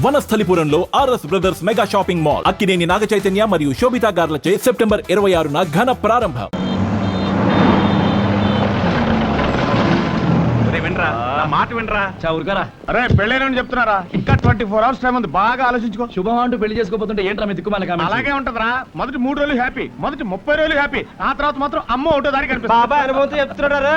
వనస్థలిపురంలో RS brothers mega shopping mall Akkineni Naga Chaitanya మరియు Shobhita గార్లచే September 26న ఘన ప్రారంభం. మాట వినరా ఊరుకారా. అరే పెళ్ళైనని చెప్తున్నారా? ఇంకా 24 hours టైం ఉంది, బాగా ఆలోచించుకో. శుభం అంటూ పెళ్లి చేసుకోబోతుంటే ఏంట్రా మీ దిక్కుమాల కామెంట్స్? అలాగే ఉంటదిరా. మొదటి 3 రోజులు హ్యాపీ, మొదటి 30 రోజులు హ్యాపీ, ఆ తర్వాత మాత్రం అమ్మ ఒకటో దానికి కనిపిస్తుంది. బాబా అనుభవంతో చెప్తున్నాడా?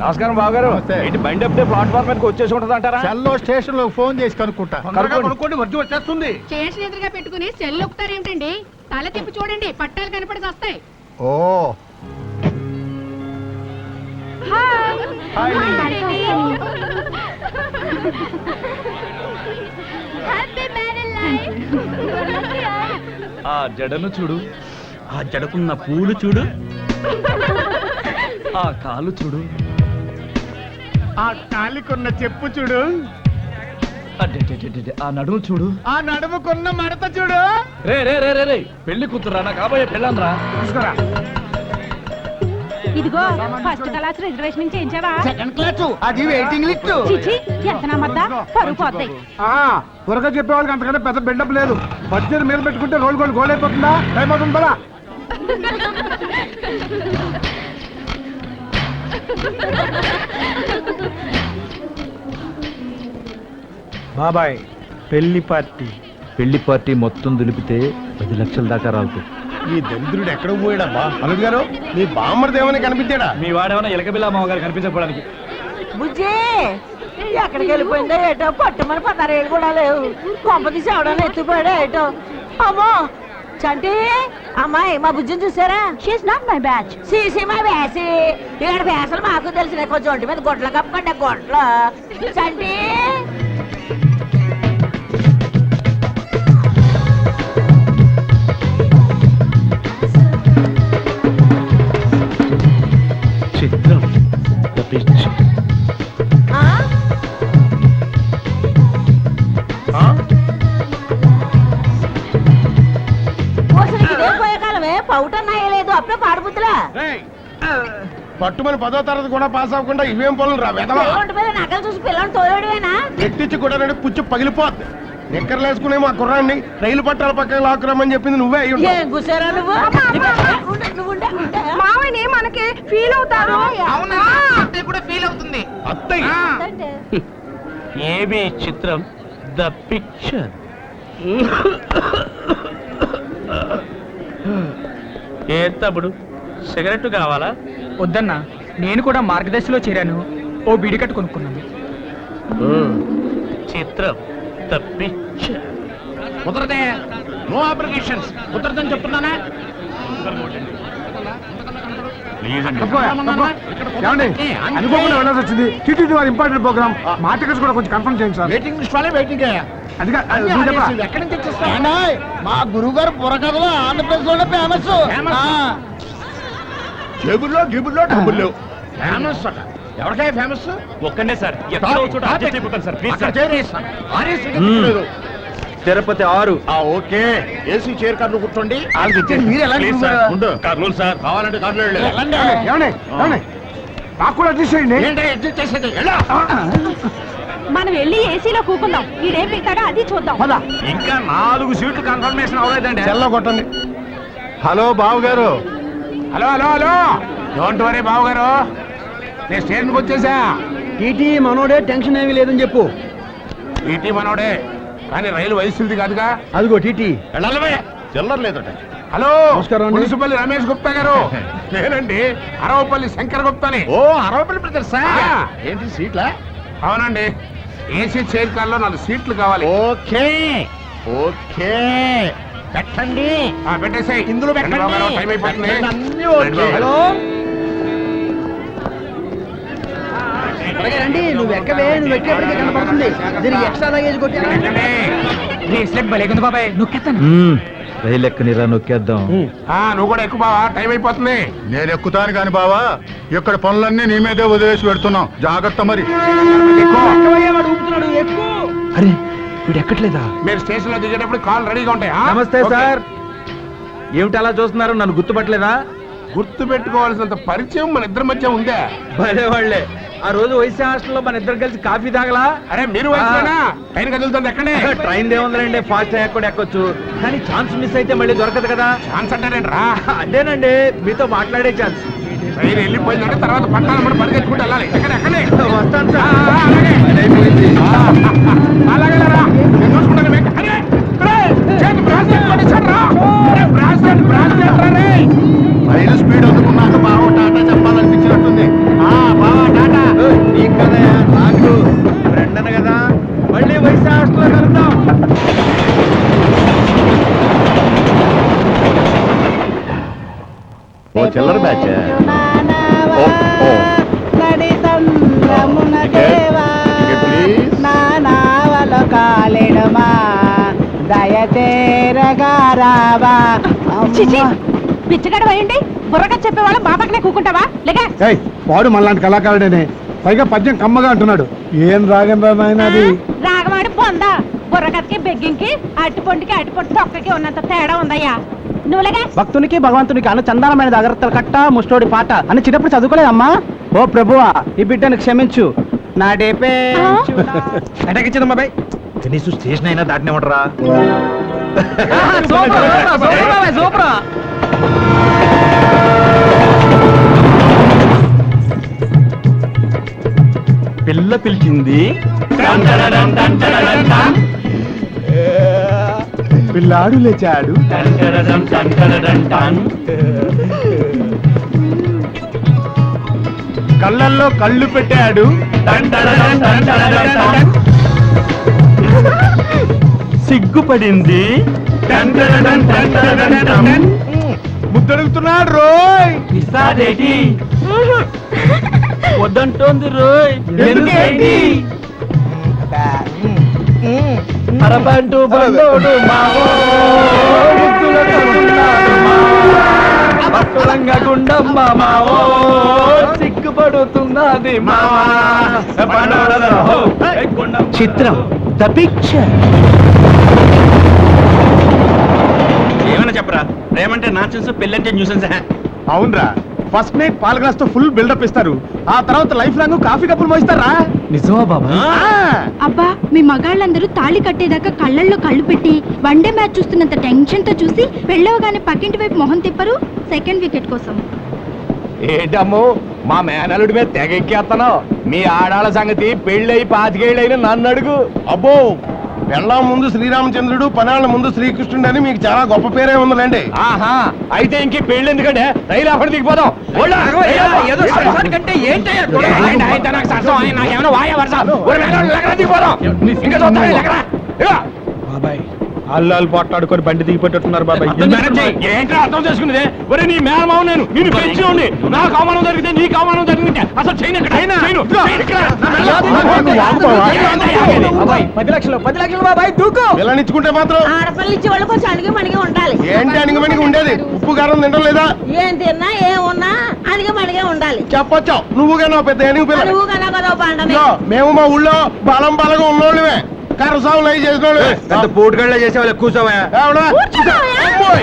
నమస్కారం బాబు గారు. ఏంటి బండి అప్పుడే ప్లాట్ఫామ్ మీదకి వచ్చేసి ఉంటది అంటారా? సెల్లో స్టేషన్ లో ఫోన్ చేసి కనుక్కుంటా. కనుక్కోండి, వర్జం వచ్చేస్తుంది. స్టేషన్ ఎదురుగా పెట్టుకుని సెల్ ఒక్కుతారేమిటండి? తల తిప్పి చూడండి, పట్టాలు కనపడి వస్తాయి. ఓ ఆ జడను చూడు, ఆ జడకున్న పూలు చూడు, ఆ కాలు చూడు, ఆ కాలికున్న చెప్పు చూడు, ఆ నడుము చూడు, ఆ నడుముకున్న మడత చూడు. రే రే రే రే రే పెళ్లి కూతురా నా కాబోయే పెళ్ళంద్రా. చూసుకోరా. ఇదిగో ఫస్ట్ క్లాస్ రిజర్వేషన్ చేయించావా? సెకండ్ క్లాస్ అది వెయిటింగ్ లిస్ట్. చిచి ఎంత నమ్మద్దా, పరుగు పోతాయి. త్వరగా చెప్పే వాళ్ళకి అంతకంటే పెద్ద బిల్డప్ లేదు. బడ్జెట్ మీద పెట్టుకుంటే రోల్ గోల్ గోల్ అయిపోతుందా? టైం అవుతుంది పదా. బాబాయ్ పెళ్లి పార్టీ మొత్తం దులిపితే 10 లక్షల దాకా రాదు. ఈ దరిద్రుడు ఎక్కడ పోయాడమ్మా? అల్లుడు గారు, మీ బామ్మర్ది ఏమైనా కనిపించాడా? మీ వాడేమన్నా ఎలకబిల్లా మామగారు కనిపించకపోవడానికి. బుజ్జి ఎక్కడికి వెళ్ళిపోయిందో ఏటో, పట్టుమని 16 ఏళ్ళు కూడా లేవు. కొంప తీసి ఎవడన్నా ఎత్తుపోయాడో ఏటో. అమ్మో చంటి అమ్మాయి, మా బుజ్జిని చూసారా? She's not my batch. CC my batch. ఇక్కడ బ్యాసలు మాకు తెలిసిన కొంచెం ఒంటి మీద గొడ్ల కప్పకండి. గొడ్ల చంటి చిత్రం పోయే కాలమే పౌటన్నాయలేదు. అప్పుడే పాడుపుతులా పట్టుమని 10వ తరగతి కూడా పాస్ అవ్వకుండా ఇవేం పనులు రా వెదవా. ఒంటి మీద నగలు చూసి పిల్లల్ని తోలేడువేనా? ఎట్టించి కూడా పుచ్చు పగిలిపోద్ది. నిక్కర్లు వేసుకునే మా కుర్రాన్ని రైలు పట్టాల పక్కన లాక్కురామని చెప్పింది నువ్వే అయ్యి ఉంటావు. ఏం కూసారా నువ్వు? మావయ్యని మనకి ఫీల్ అవుతారు. అవునా? అత్తయ్య కూడా ఫీల్ అవుతుంది. అత్తయ్య ఏబి చిత్రం ద పిక్చర్. ఏ తమ్ముడు సిగరెట్ కావాలా? వద్దన్నా, నేను కూడా మార్గదర్శిలో చేరాను. ఓ బీడికట్టు కొనుక్కున్నాను. చిత్రం ద పిక్చర్. కుదరదే. No applications. కుదరదని చెప్తున్నానా? అనుకోకుండా వెళ్ళాల్సి వచ్చింది. టీటీడీ వారి ఇంపార్టెంట్ ప్రోగ్రామ్. మా టికెట్స్ కూడా కొంచెం కన్ఫర్మ్ చేయండి సార్. వెయిటింగ్ లిస్ట్ వాళ్ళే వెయిటింగ్. ఎక్కడి నుంచి వచ్చేస్తా? మా గురువు గారు బుర్రకథలో ఆంధ్రప్రదేశ్ లో ఫేమస్. జేబుల్లో గిబుల్లో డబ్బులు లేవు. ఫేమస్ అట. ఎవరికై ఫేమస్? ఒక్కనే సార్. ఎక్కడో చోట అడ్జస్ట్ అయిపోతాను sir. Please sir. Tirupati 6. Okay, AC chair కార్లు కూర్చోండి. మీరు ఎలా కర్నూలు సార్. కావాలంటే కార్లు నాకు కూడా అడ్జస్ట్ చేయండి. అడ్జస్ట్ చేసేది మనం వెళ్ళి ఏసీలో కూకుందాం. ఈడేం పెట్టాడో అది చూద్దాం. ఇంకా 4 సీట్లు కన్ఫర్మేషన్ అవ్వలేదండి. సెల్లో కొట్టండి. Hello Babu garu. Hello hello hello don't worry Babu garu, నేను స్టేషన్కి వచ్చేసా. టీటీ మనోడే, టెన్షన్ ఏమీ లేదని చెప్పు. టీటీ మనోడే, కానీ రైలు వయసుది కాదుగా. అదిగో టీటీ. చిల్లర లేదట. హలో నమస్కారం. మున్సిపల్లి రమేష్ గుప్తా గారు. నేనండి, అరవపల్లి శంకర్ గుప్తాని. ఓ అరవపల్లి బ్రదర్సా? ఏంటి సీట్లా? అవునండి, ఏసీ చైర్ కార్ లో 4 సీట్లు కావాలి. ఓకే ఓకే పెట్టండి. పెట్టేసాయి. ఇందులో పెట్టండి. టైం అయిపోతుంది. హలో రండి. నువ్వు ఎక్కవే, నువ్వు ఎక్కేపటికే కనపడుతుంది. దీనికి ఎక్స్ట్రా లగేజ్ కొట్టి బలేకుంది బాబాయ్. నొక్కేస్తాను. రైలు ఎక్కనిరా, నొక్కేద్దాం. నువ్వు కూడా ఎక్కువ బావా, టైం అయిపోతుంది. నేను ఎక్కుతాను కాని బావా, ఇక్కడ పనులన్నీ నీ మీదే వదిలేసి పెడుతున్నాం. జాగ్రత్త మరి. ఊపుతున్నాడు. ఎక్కువ. అరే వీడు ఎక్కట్లేదా? మీరు స్టేషన్ లో దిగేటప్పుడు కాల్ రెడీగా ఉంటాయి. నమస్తే సార్. ఏమిటి అలా చూస్తున్నారు? నన్ను గుర్తుపట్టలేదా? గుర్తు పెట్టుకోవాల్సినంత పరిచయం మన ఇద్దరి మధ్య ఉందా? భలే వాళ్ళే. ఆ రోజు వైసీ హాస్టల్లో మన ఇద్దరు కలిసి కాఫీ తాగలా? అరే మీరు వయసునా ట్రైన్ కదులుతుంది ఎక్కడే ట్రైన్ ఏముందండి, ఫాస్ట్ ఎక్కడ ఎక్కొచ్చు, కానీ ఛాన్స్ మిస్ అయితే మళ్ళీ దొరకదు కదా. ఛాన్స్ అంటారేంటి రా అదేనండి మీతో మాట్లాడే ఛాన్స్. ట్రైన్ వెళ్ళిపోయిందంటే తర్వాత పట్టాలి మనం పరిగెత్తుకుంటూ వెళ్ళాలి. ఎక్కడే వస్తాను సార్. అలాగే రా నేను చూసుకుంటాను. రైలు స్పీడ్ అందుకున్నాక బావ టాటా చెప్పాలనిపించినట్టుంది. బావ టాటా. నీకు కదా నాకు ఫ్రెండ్ అన్న కదా, మళ్ళీ వైసీ హాస్టల్లో కలుద్దాం. ఓ చిల్లర బ్యాచ్. పిచ్చగడ వేయండి. బుర్రగా చెప్పేవాళ్ళం బాబాకినే కూకుంటావా? లేక వాడు మళ్ళాంటి కళాకారుడేనే, పైగా పద్యం కమ్మగా అంటున్నాడు. ఏం రాగం రా నాయన అది. రాగమాడి పొందా బుర్రకథకి బెగ్గింకి అట్టుపొంటికి అట్టుపొంటి తొక్కకి ఉన్నంత తేడా ఉందయ్యా. నువ్వులేగా భక్తునికి భగవంతునికి అన్న చందానమైన జాగ్రత్తలు కట్ట ముష్టోడి పాట అని చిన్నప్పుడు చదువుకోలేదమ్మా. ఓ ప్రభువా ఈ బిడ్డను క్షమించు. నా డేపే అటకిచ్చింది బాబాయ్, కనీసం స్టేషన్ అయినా దాటినే ఉంటారా? సూపర్. పిల్ల పిలిచింది, పిల్లాడు లేచాడు. కళ్ళల్లో కళ్ళు పెట్టాడు, సిగ్గుపడింది, ముద్దడుగుతున్నాడు రోయ్. ఇస్తాదేటి వద్దంటోంది రోయ్. ఎందుకేంటి అరబంటు బండోడు మావోడంగా గుండమ్మ మావో సిగ్గుపడుతున్నది మావా. చిత్రం ద పిక్చర్. ఏమన్నా చెప్పరా, ప్రేమంటే నాన్సెన్స్, పెళ్ళంటే న్యూసెన్స్. అవునరా, ఫస్ట్ నైట్ పాల గ్లాస్ తో ఫుల్ బిల్డప్ ఇస్తారు, ఆ తర్వాత లైఫ్ లాంగ్ కాఫీ కప్పులు మోయిస్తారా. నిజమా బాబా? అబ్బా మీ మగాళ్ళందరూ తాళి కట్టేదాకా కళ్ళల్లో కళ్ళు పెట్టి వన్డే మ్యాచ్ చూస్తున్నంత టెన్షన్ తో చూసి పెళ్ళవగానే పక్కింటి వైపు మొహం తిప్పరు సెకండ్ వికెట్ కోసం. ఏంటమ్మో మా మేనలుడి మీద తెగ ఎక్కేస్తాను. మీ ఆడాళ్ళ సంగతి పెళ్ళయి 25 ఏళ్ళైనా నన్ను అడుగు. అబ్బో, పెళ్ళాం ముందు శ్రీరామచంద్రుడు, పనాళ్ళ ముందు శ్రీకృష్ణుడు అని మీకు చాలా గొప్ప పేరే ఉందండి. ఆహా, అయితే ఇంకే పెళ్ళి ఎందుకంటే రైలు అక్కడ దిగిపోదాం. బాబాయ్ అల్లాలు పోట్లాడుకొని బండి దిగిపోతున్నారు బాబాయ్. ఏంట్రా అర్థం చేసుకునేది? ఒరే నీ మేనమావ నేను నిన్ను పెంచి ఉండి నాకు అవమానం జరిగితే నీకు అవమానం జరిగితే అసలు చేయను. 10 లక్షలు బాబాయ్ దూకు. పిల్లనిచ్చుకుంటే మాత్రం ఆడపిల్ల ఇచ్చే వాళ్ళు కొంచెం అణిగి మణిగి ఉండాలి. ఏంటి అణిగిమణిగి ఉండేది? ఉప్పు కారం తినడం లేదా? ఏం తిన్నా ఏం ఉన్నా అణిగి మణిగే ఉండాలి. చెప్పొచ్చావు నువ్వుగా పెద్ద ఎనిగి పిల్ల. నువ్వు కన్నా కదా పండని. ఇదిగో, మేము మా ఊళ్ళో బలంగా ఉన్నోళ్ళమే, కరసాములు అవి చేసిన వాళ్ళు. పోటుగళ్ళ చేసేవాళ్ళు కూర్చోవా.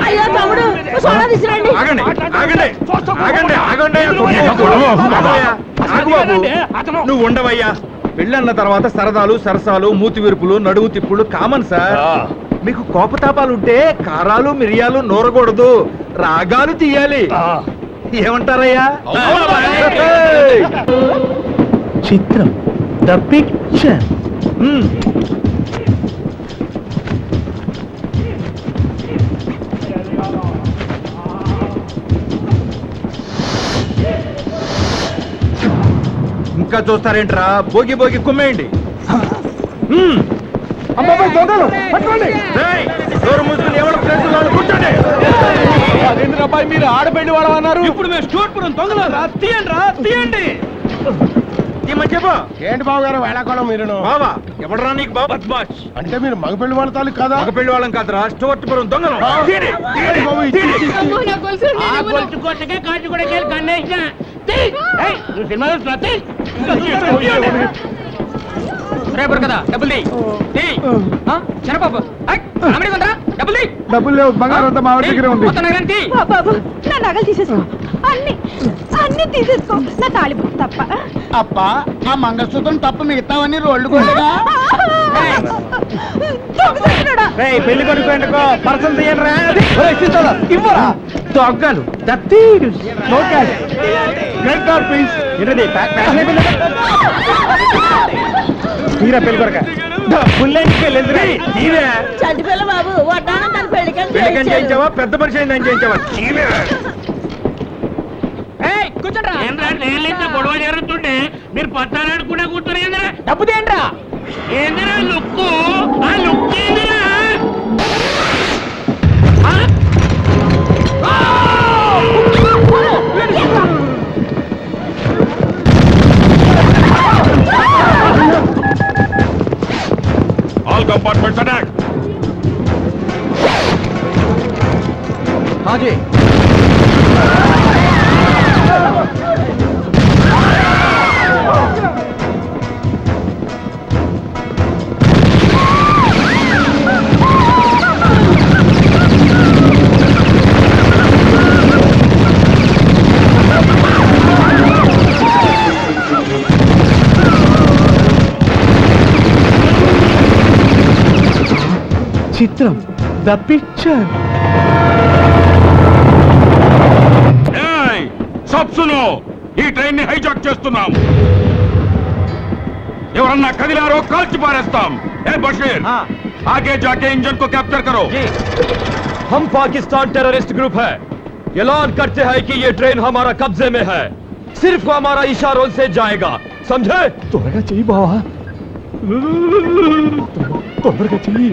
అయ్యో తమ్ముడు సోడా తీసుకురండి. ఆగండి ఆగండి ఆగండి ఆగండి. ఆగు బాబు, నువ్వు ఉండవయ్యా. పెళ్ళన్న తర్వాత సరదాలు సరసాలు మూతి విరుపులు నడువు తిప్పులు కామన్ సార్. మీకు కోపతాపాలు ఉంటే కారాలు మిరియాలు నూరకూడదు, రాగాలు తీయాలి. ఏమంటారయ్యా? చిత్రం ద పిక్చర్. ఇంకా చూస్తారేంట్రా, భోగి భోగి కుమ్మేయండి. రేయ్, డోరు మూసుకుని ఎవరు ప్లేసులో వాళ్ళు కూర్చోండి. అబ్బాయి మీరు ఆడబెండి వాడు అన్నారు. ఇప్పుడు మేము స్టూట్పురం దొంగలు తీయండి. చెప్పు. ఏంటి బాబు గారు వేళాకోళం మీరు? బావా ఎవడరా నీకు బాబా? బద్మాష్. అంటే మీరు మగ పెళ్లి వాడతారు కదా? మగ పెళ్లి వాళ్ళం కాదురా, స్టూట్పురం దొంగలు. తీయండి. కదా డబ్బులు చిన్నబాబు డబ్బులు డబ్బులు లేవు, బంగారం అంతా మా దగ్గరే ఉంది. బాబు నా నగలు తీసేసుకో, అన్ని అన్ని తీసేసుకో, నా తాళిబొట్టు తప్ప. అబ్బా ఆ మంగళసూత్రం తప్ప మిగతావన్నీ రోడ్లు కూడా దొంగసచ్చినోడా. పెళ్లి కొడుకు పర్సన్ తీయండి, ఇవ్వరా దొంగలు తీరా పెళ్లి కొడక చంటి పిల్ల బాబు వడ్డానం తన పెళ్లికని పెళ్లికని చేయించావా, పెద్ద మనిషి అయిందని చేయించావా? గొడవ జరుగుతుంటే మీరు పట్టాలనుకునే కూర్చొని డబ్బు తేండ్రా. ఏందిరా లుక్కు ఆ లుక్ ఏందిరా ఆల్ కంపార్ట్మెంట్స్ అటాక్ हाँ जी చిత్రం ద పిక్చర్. సబ్ సునో, ఈ ట్రైన్ ని హైజాక్ చేస్తున్నాం. ఎవరన్నా కదిలారో కాల్చి పారేస్తాం. ఏ బషీర్, आगे जाके इंजन को कैप्चर करो. हम पाकिस्तान टेररिस्ट ग्रुप है. ऐलान करते हैं कि ये ट्रेन हमारा कब्जे में है. सिर्फ हमारा इशारों से जाएगा, समझे? త్వరగా చెయ్యి బావా, తొందరగా చెయ్యి.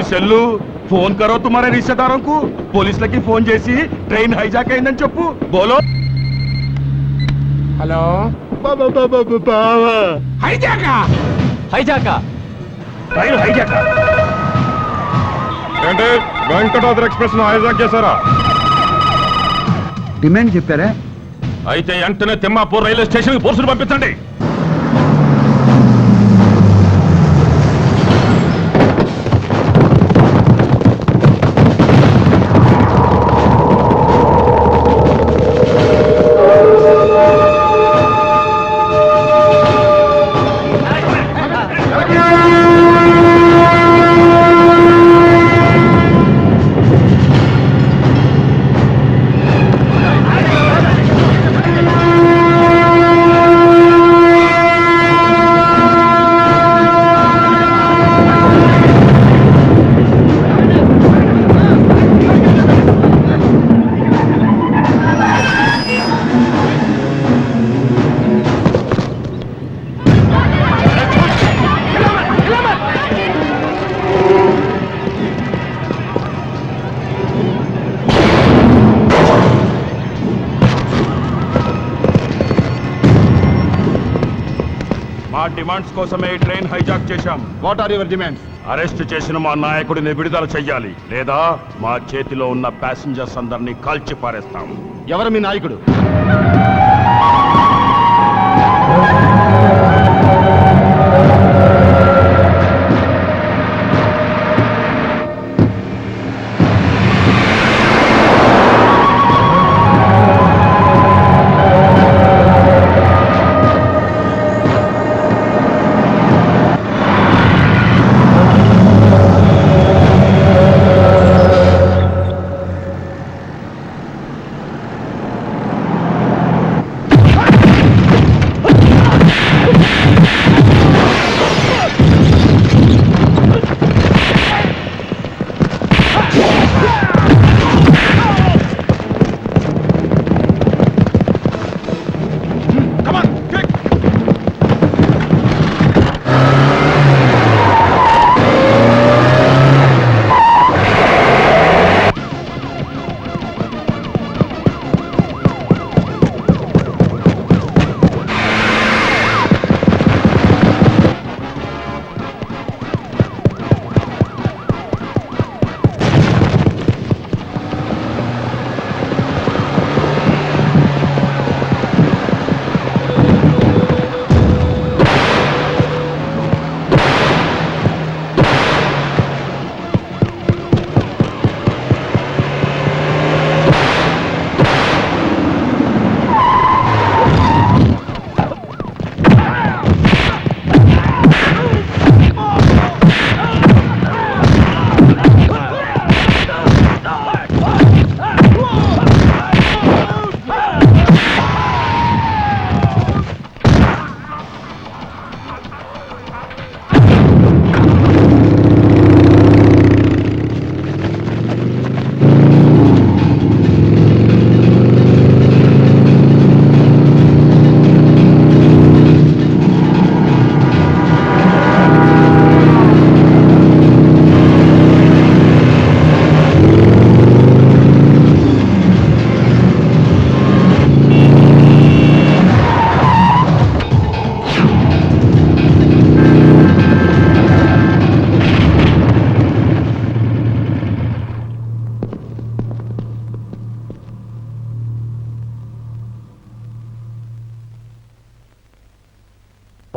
సెల్లు ఫోన్ కరో తుమారే రిశ్తేదారోं को. పోలీసులకి ఫోన్ చేసి ట్రైన్ హైజాక్ అయిందని చెప్పు. బోలో. హలో హైజాకా హైజాకా ట్రైన్ హైజాకా అంటే వెంకటాద్రి ఎక్స్ప్రెస్ హైజాక్ చేశారా? డిమాండ్ చెప్పారా? అయితే వెంటనే తిమ్మాపూర్ రైల్వే స్టేషన్ కి పోలీసులు పంపించండి. డిమాండ్స్ కోసమే ఈ ట్రైన్ హైజాక్ చేశాం. What are your demands? Arrest చేసిన మా నాయకుడిని విడుదల చెయ్యాలి, లేదా మా చేతిలో ఉన్న ప్యాసింజర్స్ అందరినీ కాల్చి పారేస్తాం. ఎవరు మీ నాయకుడు?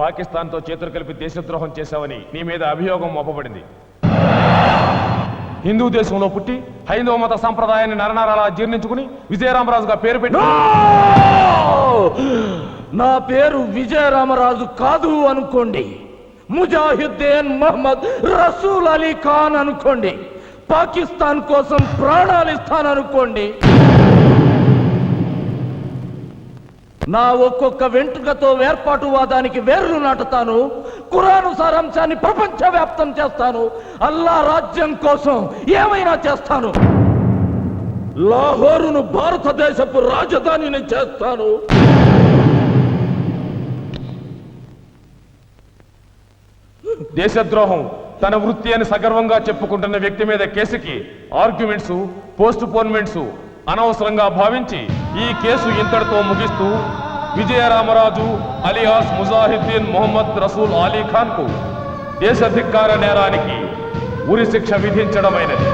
పాకిస్తాన్తో చేతులు కలిపి దేశద్రోహం చేశావని నీ మీద అభియోగం మోపబడింది. హిందూ దేశంలో పుట్టి హైందవ మత సంప్రదాయాన్ని నరనరాలా జీర్ణించుకుని విజయరామరాజుగా పేరు పెట్టి నా పేరు విజయరామరాజు కాదు అనుకోండి, ముజాహిద్దీన్ మహమ్మద్ రసూల్ అలీ ఖాన్ అనుకోండి, పాకిస్తాన్ కోసం ప్రాణాలు ఇస్తాననుకోండి, నా ఒక్కొక్క వెంట్రుకతో వేర్పాటువాదానికి వేర్లు నాటుతాను, ఖురాను సారాంశాన్ని ప్రపంచవ్యాప్తం చేస్తాను, అల్లా రాజ్యం కోసం ఏమైనా చేస్తాను, లాహోరును భారతదేశపు రాజధానిని చేస్తాను. దేశద్రోహం తన వృత్తి అని సగర్వంగా చెప్పుకుంటున్న వ్యక్తి మీద కేసుకి ఆర్గ్యుమెంట్స్, పోస్ట్ పోన్మెంట్స్ అనవసరంగా భావించి ఈ కేసు ఇంతటితో ముగిస్తూ విజయరామరాజు అలియాస్ ముజాహిద్దీన్ మొహమ్మద్ రసూల్ అలీ ఖాన్ కు దేశధిక్కార నేరానికి ఉరి శిక్ష విధించడమైనది.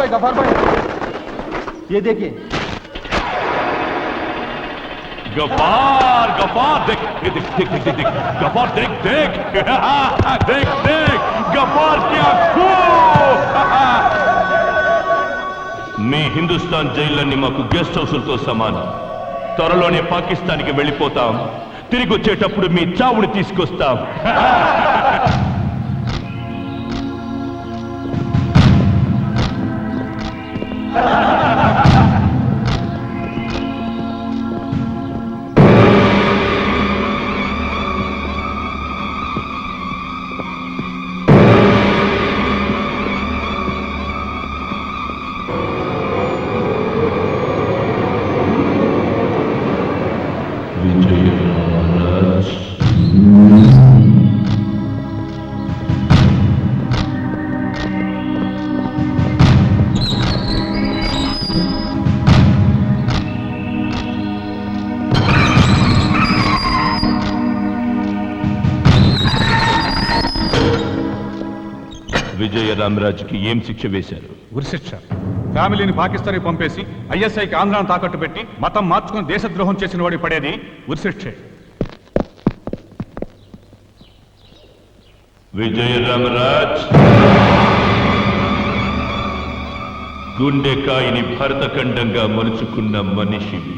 गफार भाई ये देखिए। गफार देख देख देख देख देख गफार देख देख देख देख गफार क्या మీ హిందుస్థాన్ జైళ్ళన్నీ మాకు గెస్ట్ హౌసులతో సమానం. త్వరలోనే పాకిస్తాన్కి వెళ్ళిపోతాం. తిరిగి వచ్చేటప్పుడు మీ చావుని తీసుకొస్తాం. విజయరామరాజుకి ఏం శిక్ష వేశారు? ఉరిశిక్ష. ఫ్యామిలీని పాకిస్తాన్ పంపేసి ఐఎస్ఐకి ఆంధ్రాను తాకట్టు పెట్టి మతం మార్చుకుని దేశద్రోహం చేసిన వాడి పడేది ఉరిశిక్షే. విజయరామరాజ్ గుండెకాయని భరతఖండంగా మలుచుకున్న మనిషివి.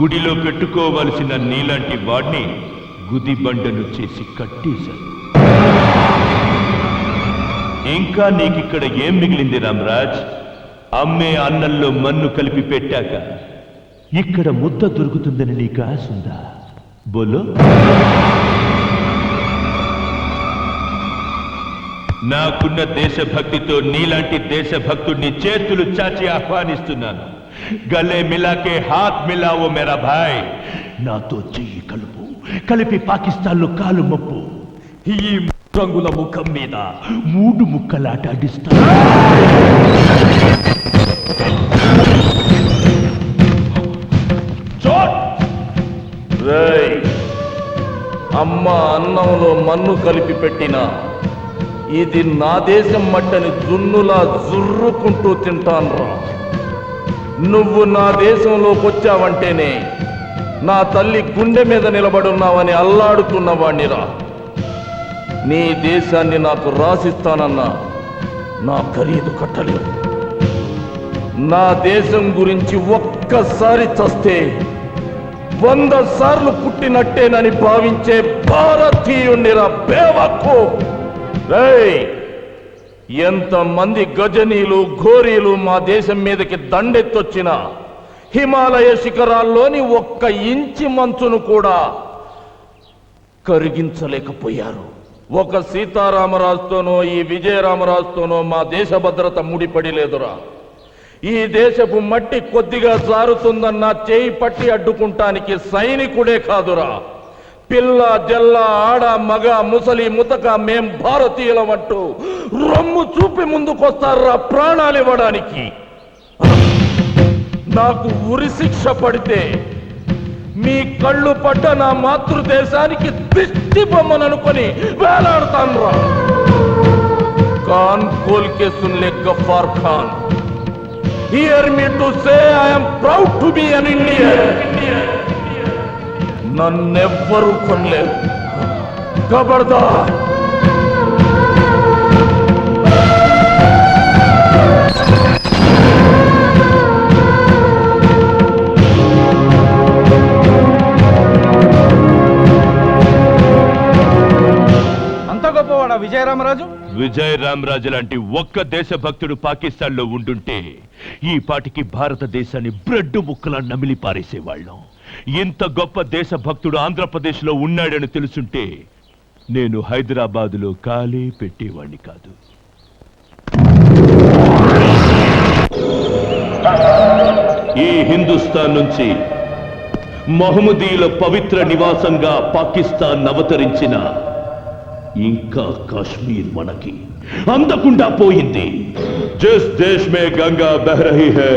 గుడిలో పెట్టుకోవలసిన నీలాంటి వాడిని గుదిబండను చేసి కట్టేశారు. ఇంకా నీకిక్కడ ఏం మిగిలింది రామరాజ్? అమ్మే అన్నంలో మన్ను కలిపి పెట్టాక ఇక్కడ ముద్ద దొరుకుతుందని నీకు ఆశ ఉందా? బోలో. నాకున్న దేశభక్తితో నీలాంటి దేశభక్తుడిని చేతులు చాచి ఆహ్వానిస్తున్నాను. గలే మిలాకే హాత్ మిలావో మేరా భాయ్. నాతో చెయ్యి కలుపు, కలిపి పాకిస్తాన్లో కాలు మప్పు. ఈ రంగుల ముఖం మీద 3 ముక్కలాట ఆడిస్తా. అమ్మ అన్నంలో మన్ను కలిపి పెట్టిన ఇది నా దేశం మట్టని జున్నులా జుర్రుకుంటూ తింటాన్రా. నువ్వు నా దేశంలోకి వచ్చావంటేనే నా తల్లి గుండె మీద నిలబడున్నావని అల్లాడుతున్నవాణ్ణిరా. నీ దేశాన్ని నాకు రాసిస్తానన్నా నా ఖరీదు కట్టలేవు. నా దేశం గురించి ఒక్కసారి చస్తే 100 సార్లు పుట్టినట్టేనని భావించే భారతీయుణ్ణిరా బేవకు. ఎంతమంది గజనీలు ఘోరీలు మా దేశం మీదకి దండెత్తొచ్చిన హిమాలయ శిఖరాల్లోని 1 ఇంచి మంచును కూడా కరిగించలేకపోయారు. ఒక సీతారామరాజుతోనో ఈ విజయరామరాజుతోనో మా దేశ భద్రత ముడిపడి లేదురా. ఈ దేశపు మట్టి కొద్దిగా జారుతుందన్న చేయి పట్టి అడ్డుకుంటానికి సైనికుడే కాదురా, పిల్ల జల్ల ఆడ మగ ముసలి ముతక మేం భారతీయులమంటూ రొమ్ము చూపి ముందుకొస్తారా ప్రాణాలు ఇవ్వడానికి. నాకు ఉరి శిక్ష పడితే మీ కళ్ళు పడ్డ నా మాతృదేశానికి దిష్టి బొమ్మననుకొని వేలాడతాను రా. ఖాన్ కోల్ కే సున్లే Gaffar Khan, hear me to say I am proud to be an Indian. నన్నెవ్వరూ కొనలేరు. ఖబర్దార్. విజయరామరాజు విజయరామరాజు లాంటి ఒక్క దేశభక్తుడు పాకిస్తాన్ లో ఉండుంటే ఈ పాటికి భారతదేశాన్ని బ్రెడ్ ముక్కలా నమిలి పారేసేవాళ్ళం. ఇంత గొప్ప దేశభక్తుడు ఆంధ్రప్రదేశ్ లో ఉన్నాడని తెలుసుంటే నేను హైదరాబాద్ లో కాలే పెట్టేవాణ్ణి కాదు. ఈ హిందుస్థాన్ నుంచి మహమ్మదీయుల పవిత్ర నివాసంగా పాకిస్తాన్ అవతరించిన ఇంకా కాశ్మీర్ మనకి అందకుండా పోయింది. जिस देश में गंगा बह रही है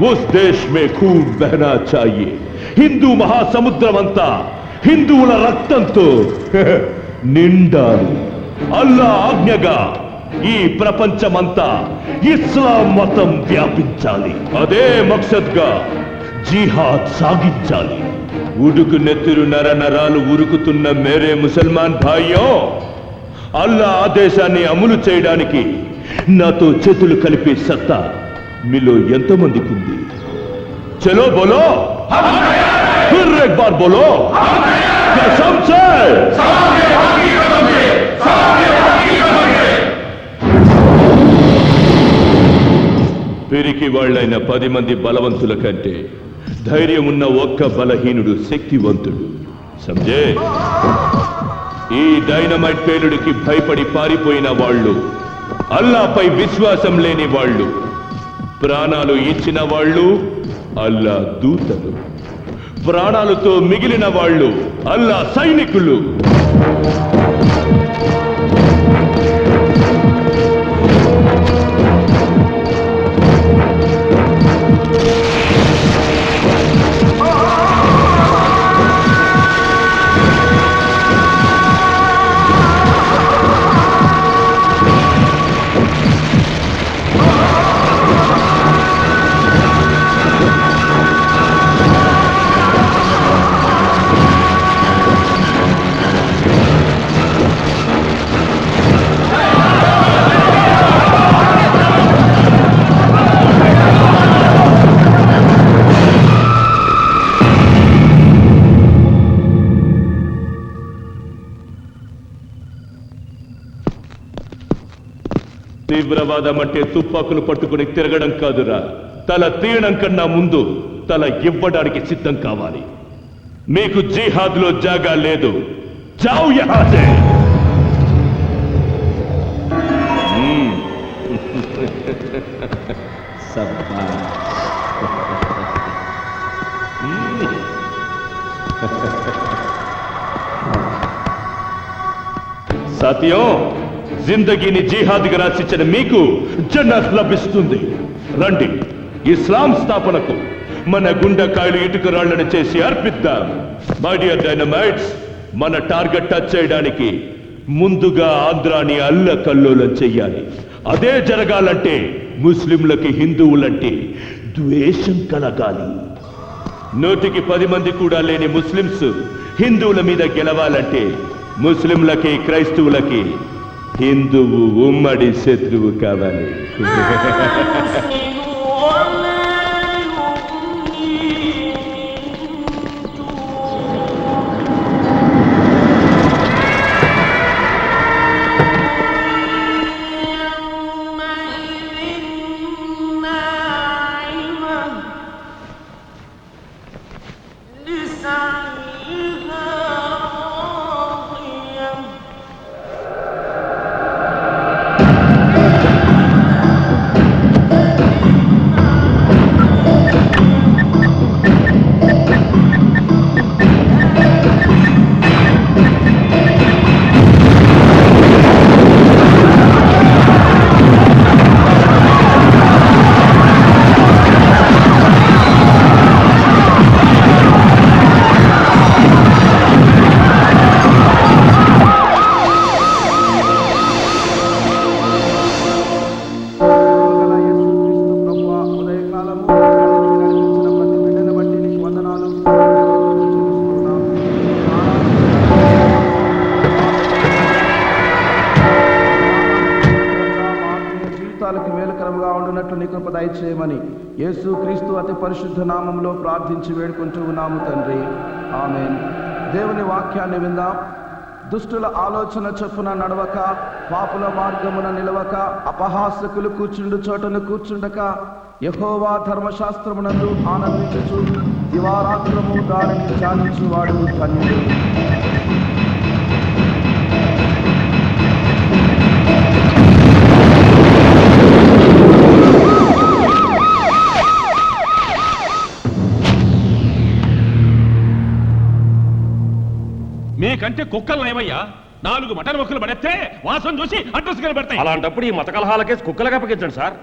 उस देश में खून बहना चाहिए. హిందూ మహాసముద్రమంతా హిందువుల రక్తంతో నిండాలి. అల్లా ఆజ్ఞగా ఈ ప్రపంచమంతా ఇస్లాం మతం వ్యాపించాలి. అదే మక్సద్గా జిహాద్ సాగించాలి. ఉడుకు నెత్తురు నర నరాలు ఉరుకుతున్న మేరే ముసల్మాన్ భాయ్యో, అల్లా ఆదేశాన్ని అమలు చేయడానికి నాతో చేతులు కలిపే సత్తా మీలో ఎంతమందికి ఉంది? చలో బోలో, ఫిర్ ఏక్ బార్ బోలో, కసమ్ సే. పిరికి వాళ్ళైన 10 మంది బలవంతుల కంటే ధైర్యం ఉన్న ఒక్క బలహీనుడు శక్తివంతుడు. సంజే, ఈ డైనమైట్ పేలుడికి భయపడి పారిపోయిన వాళ్ళు, అల్లాపై విశ్వాసం లేని వాళ్ళు, ప్రాణాలు ఇచ్చిన వాళ్ళు అల్లా దూతలు, ప్రాణాలతో మిగిలిన వాళ్ళు అల్లా సైనికులు. తీవ్రవాదం అంటే తుపాకులు పట్టుకుని తిరగడం కాదురా, తల తీయడం కన్నా ముందు తల ఇవ్వడానికి సిద్ధం కావాలి. మీకు జిహాద్ లో జాగా లేదు. జావ్ యహా సే. సాథియో, జిందగీని జిహాద్గా రాసిచ్చిన మీకు జన్నత్ లభిస్తుంది. రండి, ఇస్లాం స్థాపనకు మన గుండెకాయలు ఇటుక రాళ్లను చేసి అర్పిద్దాం. మై డియర్ డైనమైట్స్, మన టార్గెట్ టచ్ చేయడానికి ముందుగా ఆంధ్రాని అల్లకల్లోలం చెయ్యాలి. అదే జరగాలంటే ముస్లింలకి హిందువులంటే ద్వేషం కలగాలి. 100కి 10 మంది కూడా లేని ముస్లింస్ హిందువుల మీద గెలవాలంటే ముస్లింలకి క్రైస్తవులకి హిందువు ఉమ్మడి శత్రువు కావాలి. కాపాడినట్లు నీ కృప దయచేయమని యేసు క్రీస్తు అతి పరిశుద్ధ నామంలో ప్రార్థించి వేడుకుంటూ ఉన్నాము తండ్రి. ఆమేన్. దేవుని వాక్యాన్ని విందాం. దుష్టుల ఆలోచన చొప్పున నడవక, పాపుల మార్గమున నిలవక, అపహాసకులు కూర్చుండు చోటను కూర్చుండక, యెహోవా ధర్మశాస్త్రమునందు ఆనందించుచు దివారాత్రము దానిని ధ్యానించువాడు ధన్యుడు. మీకంటే కుక్కలు నయమయ్యా. 4 మటన్ ముక్కలు పడేస్తే వాసన చూసి అడ్రస్ కనబడతాయి. అలాంటప్పుడు ఈ మత కలహాల కేసు కుక్కలుగా అప్పగించండి సార్.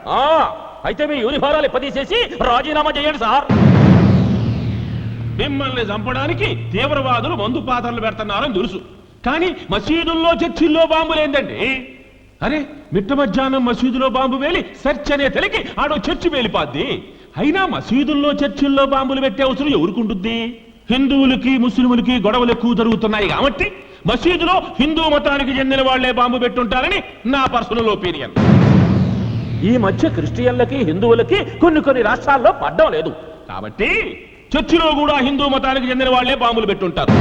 అయితే మీ యూనిఫారాలు ఇప్పదీసేసి రాజీనామా చేయండి సార్. మిమ్మల్ని చంపడానికి తీవ్రవాదులు మందు పాత్రలు పెడుతున్నారని తెలుసు, కానీ మసీదుల్లో చర్చిల్లో బాంబులేందండి? అరే, మిట్ట మధ్యాహ్నం మసీదులో బాంబు వేలి సెర్చ్ అనే తెలికి ఆడో చర్చి వేలిపాద్ది. అయినా మసీదుల్లో చర్చిల్లో బాంబులు పెట్టే అవసరం ఎవరుకుంటుంది? హిందువులకి ముస్లింలకి గొడవలు ఎక్కువ జరుగుతున్నాయి కాబట్టి మసీదులో హిందూ మతానికి చెందిన వాళ్లే బాంబు పెట్టుంటారని నా పర్సనల్ ఒపీనియన్. ఈ మధ్య క్రిస్టియన్లకి హిందువులకి కొన్ని రాష్ట్రాల్లో పడ్డం లేదు కాబట్టి చర్చిలో కూడా హిందూ మతానికి చెందిన వాళ్లే బాంబులు పెట్టుంటారు.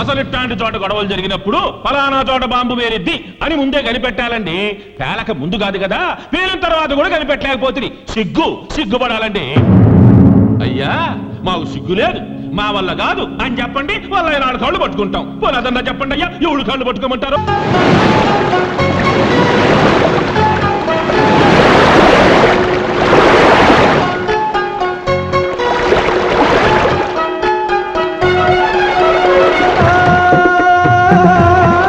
అసలు ఇట్లాంటి చోట గొడవలు జరిగినప్పుడు ఫలానా చోట బాంబు వేరిద్ది అని ముందే కనిపెట్టాలండి. పేలక ముందు కాదు కదా, పేలిన తర్వాత కూడా కనిపెట్టలేకపోతుంది. సిగ్గుపడాలండి. అయ్యా, మాకు సిగ్గు లేదు, మా వల్ల కాదు అని చెప్పండి. వాళ్ళ 4 కాళ్ళు పట్టుకుంటాం. పోనీ అదన్నా చెప్పండి అయ్యా, 7 కాళ్ళు పట్టుకోమంటారు.